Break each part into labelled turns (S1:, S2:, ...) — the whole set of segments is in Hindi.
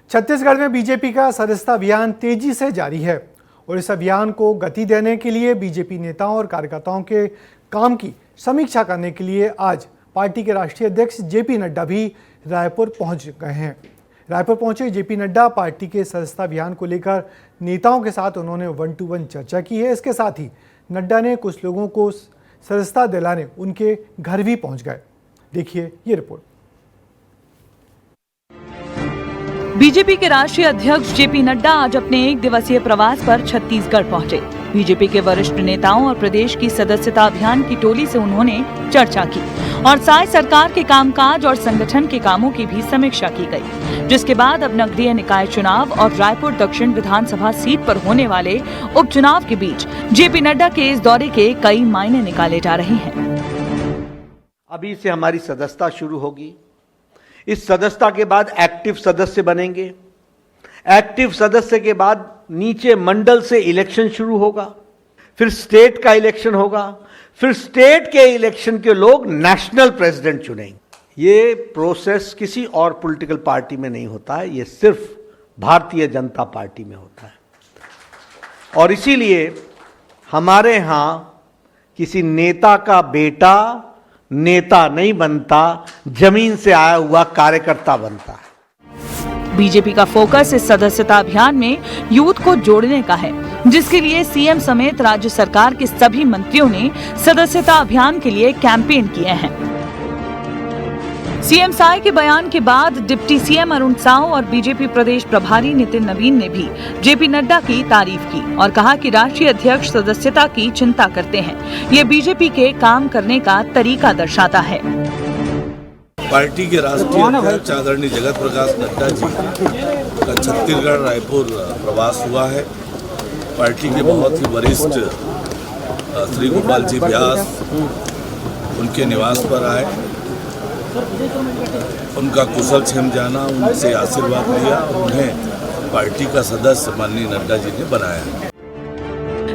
S1: छत्तीसगढ़ में बीजेपी का सदस्यता अभियान तेजी से जारी है और इस अभियान को गति देने के लिए बीजेपी नेताओं और कार्यकर्ताओं के काम की समीक्षा करने के लिए आज पार्टी के राष्ट्रीय अध्यक्ष जेपी नड्डा भी रायपुर पहुंच गए हैं। रायपुर पहुंचे जेपी नड्डा पार्टी के सदस्यता अभियान को लेकर नेताओं के साथ उन्होंने 1-to-1 चर्चा की है। इसके साथ ही नड्डा ने कुछ लोगों को सदस्यता दिलाने उनके घर भी पहुंच गए। देखिए ये रिपोर्ट।
S2: बीजेपी के राष्ट्रीय अध्यक्ष जेपी नड्डा आज अपने 1 दिवसीय प्रवास पर छत्तीसगढ़ पहुंचे। बीजेपी के वरिष्ठ नेताओं और प्रदेश की सदस्यता अभियान की टोली से उन्होंने चर्चा की और साथ सरकार के कामकाज और संगठन के कामों की भी समीक्षा की गई, जिसके बाद अब नगरीय निकाय चुनाव और रायपुर दक्षिण विधानसभा सीट पर होने वाले उपचुनाव के बीच जेपी नड्डा के इस दौरे के कई मायने निकाले जा रहे हैं।
S3: अभी से हमारी सदस्यता शुरू होगी। इस सदस्यता के बाद एक्टिव सदस्य बनेंगे। एक्टिव सदस्य के बाद नीचे मंडल से इलेक्शन शुरू होगा, फिर स्टेट का इलेक्शन होगा, फिर स्टेट के इलेक्शन के लोग नेशनल प्रेसिडेंट चुनेंगे। ये प्रोसेस किसी और पॉलिटिकल पार्टी में नहीं होता है, ये सिर्फ भारतीय जनता पार्टी में होता है। और इसीलिए हमारे यहां किसी नेता का बेटा नेता नहीं बनता, जमीन से आया हुआ कार्यकर्ता बनता है।
S2: बीजेपी का फोकस इस सदस्यता अभियान में यूथ को जोड़ने का है, जिसके लिए सीएम समेत राज्य सरकार के सभी मंत्रियों ने सदस्यता अभियान के लिए कैंपेन किए हैं। सीएम साय के बयान के बाद डिप्टी सीएम अरुण साव और बीजेपी प्रदेश प्रभारी नितिन नवीन ने भी जेपी नड्डा की तारीफ की और कहा कि राष्ट्रीय अध्यक्ष सदस्यता की चिंता करते हैं। ये बीजेपी के काम करने का तरीका दर्शाता है।
S4: पार्टी के राष्ट्रीय अध्यक्ष आदरणीय जगत प्रकाश नड्डा जी का छत्तीसगढ़ रायपुर प्रवास हुआ है। पार्टी के बहुत ही वरिष्ठ श्री गोपाल जी व्यास उनके निवास पर आए, उनका कुशल क्षेम जाना, उनसे आशीर्वाद लिया और उन्हें पार्टी का सदस्य माननीय नड्डा जी ने बनाया।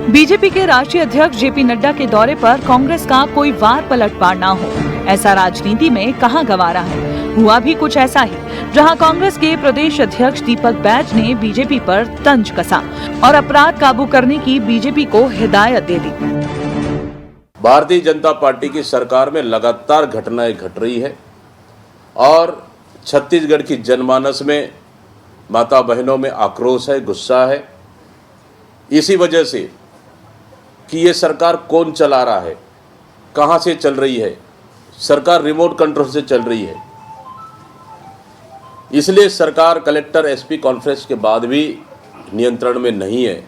S2: बीजेपी के राष्ट्रीय अध्यक्ष जेपी नड्डा के दौरे पर कांग्रेस का कोई वार पलटवार ना हो, ऐसा राजनीति में कहां गवारा है। हुआ भी कुछ ऐसा ही, जहां कांग्रेस के प्रदेश अध्यक्ष दीपक बैज ने बीजेपी पर तंज कसा और अपराध काबू करने की बीजेपी को हिदायत दे दी।
S5: भारतीय जनता पार्टी की सरकार में लगातार घटनाएं घट रही है और छत्तीसगढ़ की जनमानस में माता बहनों में आक्रोश है, गुस्सा है। इसी वजह से कि ये सरकार कौन चला रहा है, कहां से चल रही है, सरकार रिमोट कंट्रोल से चल रही है। इसलिए सरकार कलेक्टर एसपी कॉन्फ्रेंस के बाद भी नियंत्रण में नहीं है।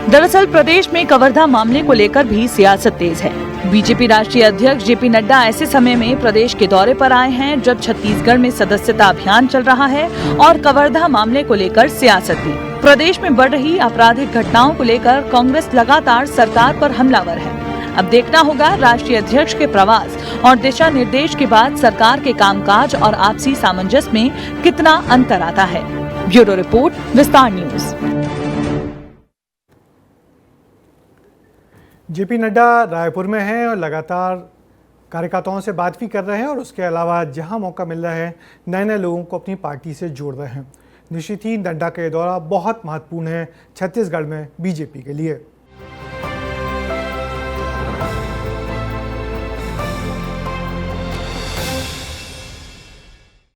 S2: दरअसल प्रदेश में कवर्धा मामले को लेकर भी सियासत तेज है। बीजेपी राष्ट्रीय अध्यक्ष जेपी नड्डा ऐसे समय में प्रदेश के दौरे पर आए हैं जब छत्तीसगढ़ में सदस्यता अभियान चल रहा है और कवर्धा मामले को लेकर सियासत भी। प्रदेश में बढ़ रही आपराधिक घटनाओं को लेकर कांग्रेस लगातार सरकार पर हमलावर है। अब देखना होगा राष्ट्रीय अध्यक्ष के प्रवास और दिशा निर्देश के बाद सरकार के कामकाज और आपसी सामंजस्य में कितना अंतर आता है। ब्यूरो रिपोर्ट, विस्तार न्यूज।
S1: जेपी नड्डा रायपुर में हैं और लगातार कार्यकर्ताओं से बात भी कर रहे हैं और उसके अलावा जहां मौका मिल रहा है नए नए लोगों को अपनी पार्टी से जोड़ रहे हैं। निश्चित ही नड्डा का ये दौरा बहुत महत्वपूर्ण है छत्तीसगढ़ में बीजेपी के लिए।